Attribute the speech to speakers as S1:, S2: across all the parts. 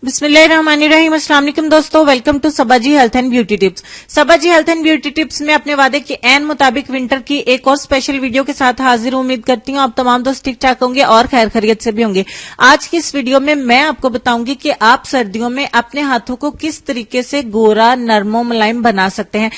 S1: बिस्मिल्लाहिर्रहमानिर्रहीम। अस्सलाम वालेकुम दोस्तों, welcome to Sabaji health and beauty tips. Sabaji health and beauty tips में अपने वादे के एन मुताबिक विंटर की एक और स्पेशल वीडियो के साथ हाजिर हूं। उम्मीद करती हूं आप तमाम दोस्त ठीक ठाक होंगे और खैर खैरियत से भी होंगे। आज की इस वीडियो में मैं आपको बताऊंगी कि आप सर्दियों में अपने हाथों को किस तरीके से गोरा, नरमो, मुलायम बना सकते हैं।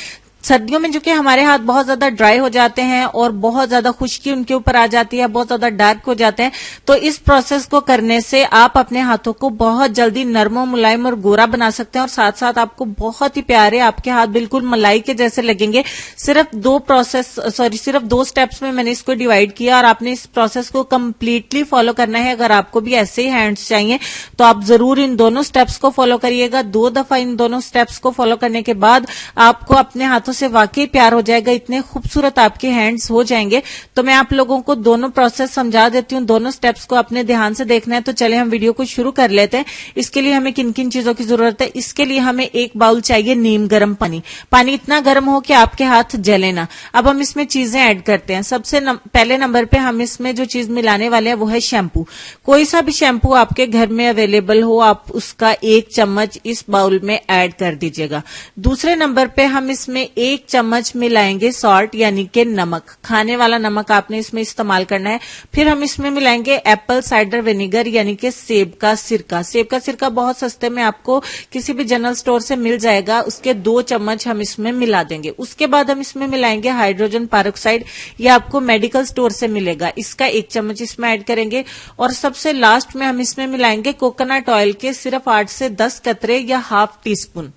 S1: सर्दियों में जो कि हमारे हाथ बहुत ज्यादा ड्राई हो जाते हैं और बहुत ज्यादा खुश्की उनके ऊपर आ जाती है, बहुत ज्यादा डार्क हो जाते हैं, तो इस प्रोसेस को करने से आप अपने हाथों को बहुत जल्दी नरमो, मुलायम और गोरा बना सकते हैं और साथ साथ आपको बहुत ही प्यारे आपके हाथ बिल्कुल मलाई के जैसे लगेंगे। सिर्फ दो स्टेप्स में मैंने इसको डिवाइड किया और आपने इस प्रोसेस को कंप्लीटली फॉलो करना है। अगर आपको भी ऐसे ही हैंड्स चाहिए तो आप जरूर इन दोनों स्टेप्स को फॉलो करिएगा। 2 दफा इन दोनों स्टेप्स को फॉलो करने के बाद आपको अपने हाथों से वाकई प्यार हो जाएगा, इतने खूबसूरत आपके हैंड्स हो जाएंगे। तो मैं आप लोगों को दोनों प्रोसेस समझा देती हूँ, दोनों स्टेप्स को अपने ध्यान से देखना है। तो चले हम वीडियो को शुरू कर लेते हैं। इसके लिए हमें किन किन चीजों की जरूरत है। इसके लिए हमें एक बाउल चाहिए नीम गर्म पानी। पानी इतना गर्म हो कि आपके हाथ जले ना। अब हम इसमें चीजें ऐड करते हैं। सबसे पहले नंबर पे हम इसमें जो चीज मिलाने वाले हैं वो है शैम्पू। कोई सा भी शैम्पू आपके घर में अवेलेबल हो, आप उसका 1 चम्मच इस बाउल में ऐड कर दीजिएगा। दूसरे नंबर पे हम इसमें 1 चम्मच मिलाएंगे सॉल्ट यानी कि नमक। खाने वाला नमक आपने इसमें इस्तेमाल करना है। फिर हम इसमें मिलाएंगे एप्पल साइडर विनेगर यानी कि सेब का सिरका। सेब का सिरका बहुत सस्ते में आपको किसी भी जनरल स्टोर से मिल जाएगा। उसके 2 चम्मच हम इसमें मिला देंगे। उसके बाद हम इसमें मिलाएंगे हाइड्रोजन पेरोक्साइड, ये आपको मेडिकल स्टोर से मिलेगा। इसका 1 चम्मच इसमें ऐड करेंगे और सबसे लास्ट में हम इसमें मिलाएंगे कोकोनट ऑयल के सिर्फ 8 से 10 कतरे या half tea spoon.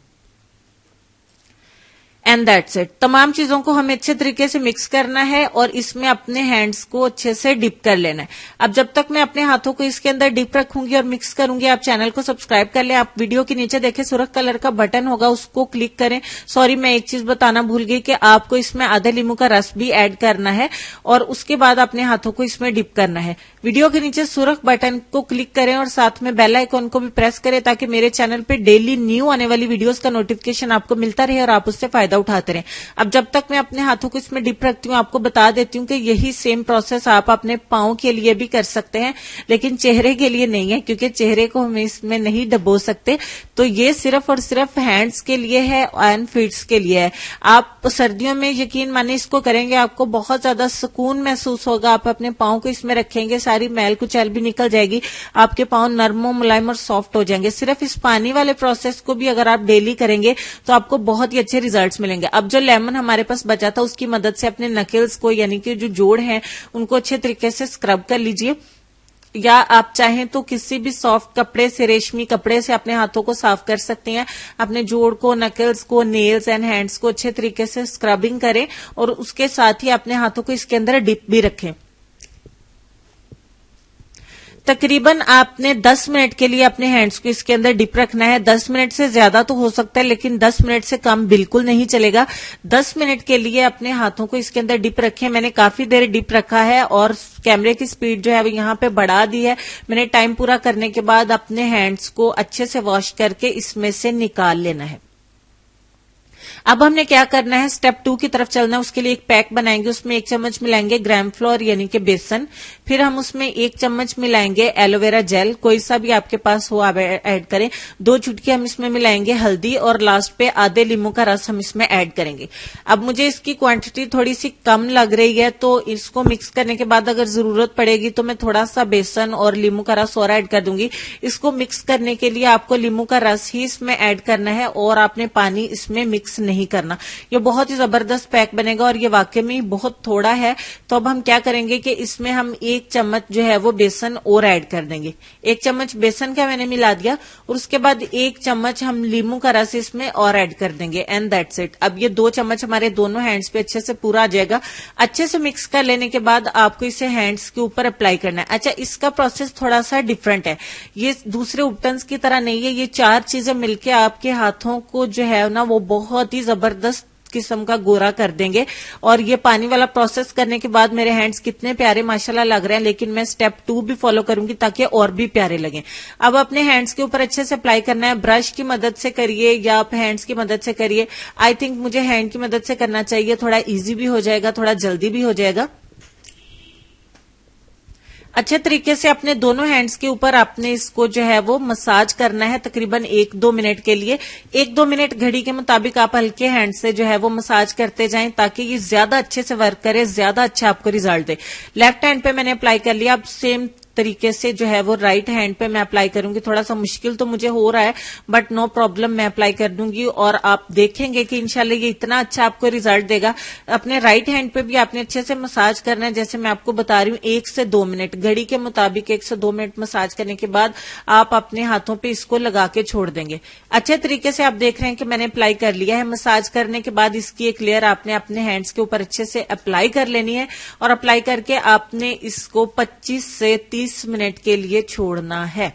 S1: And that's it. तमाम चीजों को हमें अच्छे तरीके से मिक्स करना है और इसमें अपने हैंड्स को अच्छे से डिप कर लेना है। अब जब तक मैं अपने हाथों को इसके अंदर डिप रखूंगी और मिक्स करूंगी, आप चैनल को सब्सक्राइब कर लें। आप वीडियो के नीचे देखें सुर्ख कलर का बटन होगा, उसको क्लिक करें। सॉरी, मैं एक चीज बताना भूल गई कि आपको इसमें आधे नींबू का रस भी ऐड करना है और उसके बाद अपने हाथों को इसमें डिप करना है। वीडियो के नीचे सुर्ख बटन को क्लिक करें और साथ में बेल आइकॉन को भी प्रेस करें ताकि मेरे चैनल पर डेली न्यू आने वाली वीडियोज का नोटिफिकेशन आपको मिलता रहे और आप उससे फायदा उठाते रहें। अब जब तक मैं अपने हाथों को इसमें डिप रखती हूँ, आपको बता देती हूँ कि यही सेम प्रोसेस आप अपने पांव के लिए भी कर सकते हैं, लेकिन चेहरे के लिए नहीं है क्योंकि चेहरे को हम इसमें नहीं डबो सकते। तो ये सिर्फ और सिर्फ हैंड्स के लिए है एंड फीट्स के लिए है। आप सर्दियों में यकीन माने इसको करेंगे, आपको बहुत ज्यादा सुकून महसूस होगा। आप अपने पांव को इसमें रखेंगे, सारी मैल कुचैल भी निकल जाएगी, आपके पांव नरमो, मुलायम और सॉफ्ट हो जाएंगे। सिर्फ इस पानी वाले प्रोसेस को भी अगर आप डेली करेंगे तो आपको बहुत ही अच्छे रिजल्ट्स मिलेंगे। अब जो लेमन हमारे पास बचा था उसकी मदद से अपने नकेल्स को यानी कि जो जोड़ हैं उनको अच्छे तरीके से स्क्रब कर लीजिए, या आप चाहें तो किसी भी सॉफ्ट कपड़े से, रेशमी कपड़े से अपने हाथों को साफ कर सकते हैं। अपने जोड़ को, नकल्स को, नेल्स एंड हैंड्स को अच्छे तरीके से स्क्रबिंग करें और उसके साथ ही अपने हाथों को इसके अंदर डिप भी रखें। तकरीबन आपने 10 मिनट के लिए अपने हैंड्स को इसके अंदर डिप रखना है। 10 मिनट से ज्यादा तो हो सकता है लेकिन 10 मिनट से कम बिल्कुल नहीं चलेगा। 10 मिनट के लिए अपने हाथों को इसके अंदर डिप रखें। मैंने काफी देर डिप रखा है और कैमरे की स्पीड जो है वो यहाँ पे बढ़ा दी है। मैंने टाइम पूरा करने के बाद अपने हैंड्स को अच्छे से वॉश करके इसमें से निकाल लेना है। अब हमने क्या करना है, स्टेप 2 की तरफ चलना है। उसके लिए एक पैक बनाएंगे, उसमें 1 चम्मच मिलाएंगे ग्राम फ्लोर यानी कि बेसन। फिर हम उसमें 1 चम्मच मिलाएंगे एलोवेरा जेल, कोई सा भी आपके पास हो आप ऐड करें। 2 चुटकी हम इसमें मिलाएंगे हल्दी और लास्ट पे आधे नींबू का रस हम इसमें ऐड करेंगे। अब मुझे इसकी क्वांटिटी थोड़ी सी कम लग रही है तो इसको मिक्स करने के बाद अगर जरूरत पड़ेगी तो मैं थोड़ा सा बेसन और नींबू का रस और ऐड कर दूंगी। इसको मिक्स करने के लिए आपको नींबू का रस ही इसमें ऐड करना है और आपने पानी इसमें मिक्स नहीं करना। ये बहुत ही जबरदस्त पैक बनेगा और ये वाकई में बहुत थोड़ा है। तो अब हम क्या करेंगे कि इसमें हम 1 चम्मच जो है वो बेसन और ऐड कर देंगे। 1 चम्मच बेसन का मैंने मिला दिया और उसके बाद 1 चम्मच हम नींबू का रस इसमें और ऐड कर देंगे एंड दैट्स इट। अब ये 2 चम्मच हमारे दोनों हैंड्स पे अच्छे से पूरा आ जाएगा। अच्छे से मिक्स कर लेने के बाद आपको इसे हैंड्स के ऊपर अप्लाई करना है। अच्छा, इसका प्रोसेस थोड़ा सा डिफरेंट है, ये दूसरे उपटन्स की तरह नहीं है। ये 4 चीजें मिलकर आपके हाथों को जो है ना वो बहुत ही जबरदस्त किस्म का गोरा कर देंगे। और ये पानी वाला प्रोसेस करने के बाद मेरे हैंड्स कितने प्यारे माशाल्लाह लग रहे हैं, लेकिन मैं स्टेप 2 भी फॉलो करूंगी ताकि और भी प्यारे लगें। अब अपने हैंड्स के ऊपर अच्छे से अप्लाई करना है। ब्रश की मदद से करिए या आप हैंड्स की मदद से करिए। आई थिंक मुझे हैंड की मदद से करना चाहिए, थोड़ा इजी भी हो जाएगा, थोड़ा जल्दी भी हो जाएगा। अच्छे तरीके से अपने दोनों हैंड्स के ऊपर आपने इसको जो है वो मसाज करना है तकरीबन 1-2 मिनट के लिए। 1-2 मिनट घड़ी के मुताबिक आप हल्के हैंड से जो है वो मसाज करते जाएं ताकि ये ज्यादा अच्छे से वर्क करे, ज्यादा अच्छा आपको रिजल्ट दे। लेफ्ट हैंड पे मैंने अप्लाई कर लिया, अब सेम तरीके से जो है वो राइट हैंड पे मैं अप्लाई करूंगी। थोड़ा सा मुश्किल तो मुझे हो रहा है बट नो प्रॉब्लम, मैं अप्लाई कर दूंगी और आप देखेंगे कि इंशाल्लाह ये इतना अच्छा आपको रिजल्ट देगा। अपने राइट हैंड पे भी आपने अच्छे से मसाज करना है, जैसे मैं आपको बता रही हूँ 1 से 2 मिनट घड़ी के मुताबिक 1 से 2 मिनट मसाज करने के बाद आप अपने हाथों पे इसको लगा के छोड़ देंगे। अच्छे तरीके से आप देख रहे हैं कि मैंने अप्लाई कर लिया है। मसाज करने के बाद इसकी एक लेयर आपने अपने हैंड्स के ऊपर अच्छे से अप्लाई कर लेनी है और अप्लाई करके आपने इसको 25 से 30 मिनट के लिए छोड़ना है।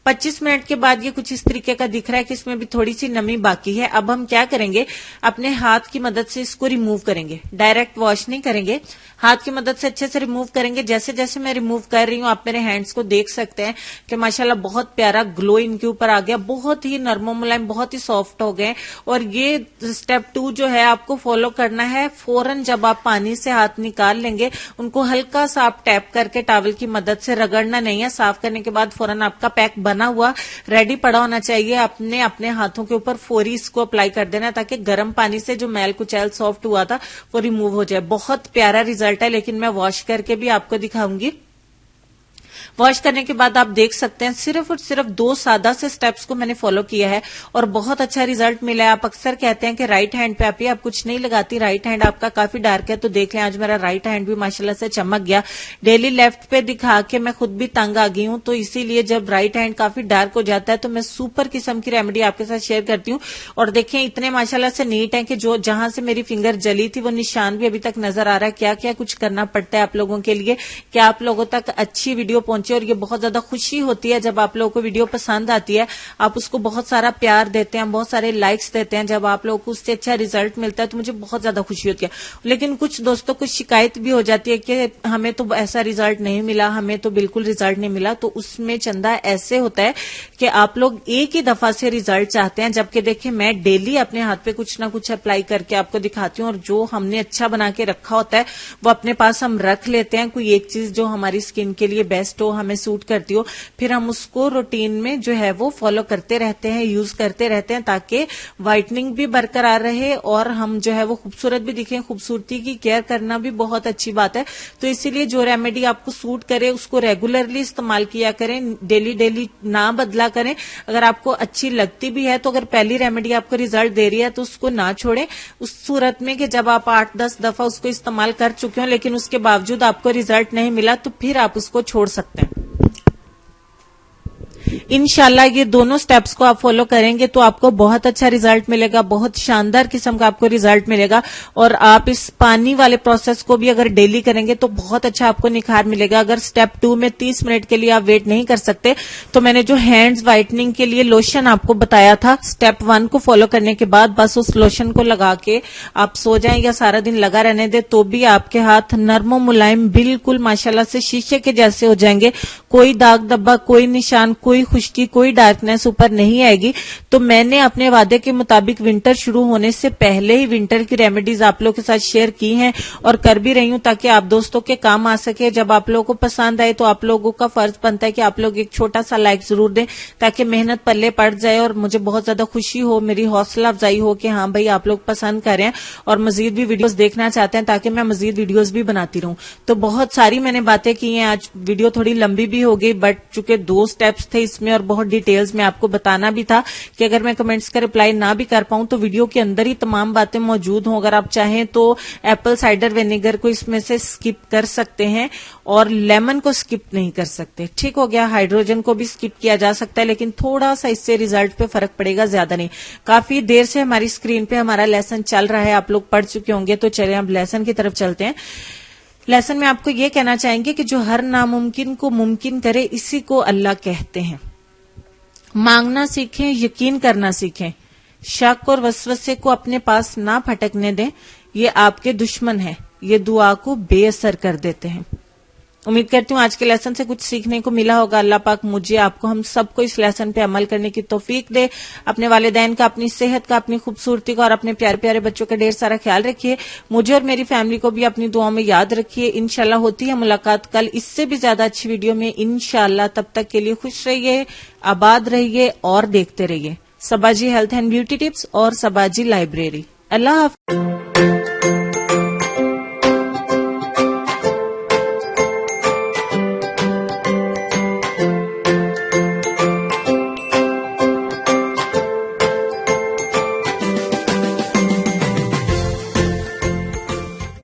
S1: 25 मिनट के बाद ये कुछ इस तरीके का दिख रहा है कि इसमें भी थोड़ी सी नमी बाकी है। अब हम क्या करेंगे, अपने हाथ की मदद से इसको रिमूव करेंगे, डायरेक्ट वॉश नहीं करेंगे, हाथ की मदद से अच्छे से रिमूव करेंगे। जैसे जैसे मैं रिमूव कर रही हूं आप मेरे हैंड्स को देख सकते हैं कि माशाल्लाह बहुत प्यारा ग्लो इनके ऊपर आ गया, बहुत ही नरम मुलायम, बहुत ही सॉफ्ट हो गए। और ये स्टेप 2 जो है आपको फॉलो करना है। फौरन जब आप पानी से हाथ निकाल लेंगे उनको हल्का सा आप टैप करके टॉवल की मदद से रगड़ना नहीं है। साफ करने के बाद फौरन आपका पैक बना हुआ रेडी पड़ा होना चाहिए। आपने अपने हाथों के ऊपर फौरी इसको अप्लाई कर देना ताकि गर्म पानी से जो मैल कुचैल सॉफ्ट हुआ था वो रिमूव हो जाए। बहुत प्यारा रिजल्ट है, लेकिन मैं वॉश करके भी आपको दिखाऊंगी। वॉश करने के बाद आप देख सकते हैं सिर्फ और सिर्फ 2 सादा से स्टेप्स को मैंने फॉलो किया है और बहुत अच्छा रिजल्ट मिला है। आप अक्सर कहते हैं कि राइट हैंड पे आप कुछ नहीं लगाती, राइट हैंड आपका काफी डार्क है, तो देख लें आज मेरा राइट हैंड भी माशाल्लाह से चमक गया। डेली लेफ्ट पे दिखा के मैं खुद भी तंग आ गई हूं, तो इसीलिए जब राइट हैंड काफी डार्क हो जाता है तो मैं सुपर किस्म की रेमेडी आपके साथ शेयर करती हूँ। और देखें इतने माशाल्लाह से नीट है कि जो जहां से मेरी फिंगर जली थी वो निशान भी अभी तक नजर आ रहा है। क्या क्या कुछ करना पड़ता है आप लोगों के लिए कि आप लोगों तक अच्छी वीडियो पहुंचे। और ये बहुत ज्यादा खुशी होती है जब आप लोगों को वीडियो पसंद आती है, आप उसको बहुत सारा प्यार देते हैं, बहुत सारे लाइक्स देते हैं। जब आप लोगों को उससे अच्छा रिजल्ट मिलता है तो मुझे बहुत ज्यादा खुशी होती है। लेकिन कुछ दोस्तों को शिकायत भी हो जाती है कि हमें तो ऐसा रिजल्ट नहीं मिला, हमें तो बिल्कुल रिजल्ट नहीं मिला। तो उसमें चंदा ऐसे होता है कि आप लोग एक ही दफा से रिजल्ट चाहते हैं, जबकि देखिए मैं डेली अपने हाथ पे कुछ ना कुछ अप्लाई करके आपको दिखाती हूँ और जो हमने अच्छा बना के रखा होता है वो अपने पास हम रख लेते हैं। कोई एक चीज जो हमारी स्किन के लिए बेस्ट हो, हमें सूट करती हो, फिर हम उसको रूटीन में जो है वो फॉलो करते रहते हैं, यूज करते रहते हैं ताकि व्हाइटनिंग भी बरकरार रहे और हम जो है वो खूबसूरत भी दिखें। खूबसूरती की केयर करना भी बहुत अच्छी बात है, तो इसीलिए जो रेमेडी आपको सूट करे उसको रेगुलरली इस्तेमाल किया करें, डेली डेली ना बदला करें। अगर आपको अच्छी लगती भी है तो अगर पहली रेमेडी आपको रिजल्ट दे रही है तो उसको ना छोड़ें। उस सूरत में कि जब आप 8-10 दफा उसको इस्तेमाल कर चुके हो लेकिन उसके बावजूद आपको रिजल्ट नहीं मिला तो फिर आप उसको छोड़ सकते हैं। इंशाल्लाह ये दोनों स्टेप्स को आप फॉलो करेंगे तो आपको बहुत अच्छा रिजल्ट मिलेगा, बहुत शानदार किस्म का आपको रिजल्ट मिलेगा। और आप इस पानी वाले प्रोसेस को भी अगर डेली करेंगे तो बहुत अच्छा आपको निखार मिलेगा। अगर स्टेप 2 में 30 मिनट के लिए आप वेट नहीं कर सकते तो मैंने जो हैंड्स व्हाइटनिंग के लिए लोशन आपको बताया था स्टेप 1 को फॉलो करने के बाद बस उस लोशन को लगा के आप सो जाएं या सारा दिन लगा रहने दे तो भी आपके हाथ नरम मुलायम बिल्कुल माशाल्लाह से शीशे के जैसे हो जाएंगे। कोई दाग धब्बा, कोई निशान, कोई खुश्की, कोई डार्कनेस ऊपर नहीं आएगी। तो मैंने अपने वादे के मुताबिक विंटर शुरू होने से पहले ही विंटर की रेमेडीज आप लोगों के साथ शेयर की हैं और कर भी रही हूं ताकि आप दोस्तों के काम आ सके। जब आप लोगों को पसंद आए तो आप लोगों का फर्ज बनता है कि आप लोग एक छोटा सा लाइक जरूर दें ताकि मेहनत पल्ले पड़ जाए और मुझे बहुत ज्यादा खुशी हो, मेरी हौसला अफजाई हो कि हाँ भाई आप लोग पसंद कर रहे हैं और मजीद भी वीडियोस देखना चाहते हैं ताकि मैं मजीद वीडियोस भी बनाती रहूं। तो बहुत सारी मैंने बातें की हैं, आज वीडियो थोड़ी लंबी भी हो गई बट चूंकि 2 स्टेप्स थे इसमें और बहुत डिटेल्स में आपको बताना भी था कि अगर मैं कमेंट्स का रिप्लाई ना भी कर पाऊं तो वीडियो के अंदर ही तमाम बातें मौजूद हों। अगर आप चाहें तो एप्पल साइडर विनेगर को इसमें से स्किप कर सकते हैं और लेमन को स्किप नहीं कर सकते, ठीक हो गया। हाइड्रोजन को भी स्किप किया जा सकता है लेकिन थोड़ा सा इससे रिजल्ट पे फर्क पड़ेगा, ज्यादा नहीं। काफी देर से हमारी स्क्रीन पे हमारा लेसन चल रहा है, आप लोग पढ़ चुके होंगे, तो चलिए अब लेसन की तरफ चलते हैं। लेसन में आपको ये कहना चाहेंगे कि जो हर नामुमकिन को मुमकिन करे इसी को अल्लाह कहते हैं। मांगना सीखें, यकीन करना सीखें, शक और वसवसे को अपने पास ना फटकने दें, ये आपके दुश्मन हैं, ये दुआ को बेअसर कर देते हैं। उम्मीद करती हूँ आज के लेसन से कुछ सीखने को मिला होगा। अल्लाह पाक मुझे, आपको, हम सबको इस लेसन पे अमल करने की तौफीक दे। अपने वालिदैन का, अपनी सेहत का, अपनी खूबसूरती का और अपने प्यारे प्यारे बच्चों का ढेर सारा ख्याल रखिए। मुझे और मेरी फैमिली को भी अपनी दुआओं में याद रखिए। इंशाल्लाह होती है मुलाकात कल इससे भी ज्यादा अच्छी वीडियो में इंशाल्लाह। तब तक के लिए खुश रहिए, आबाद रहिए और देखते रहिए सबाजी हेल्थ एंड ब्यूटी टिप्स और सबाजी लाइब्रेरी। अल्लाह हाफ़िज़।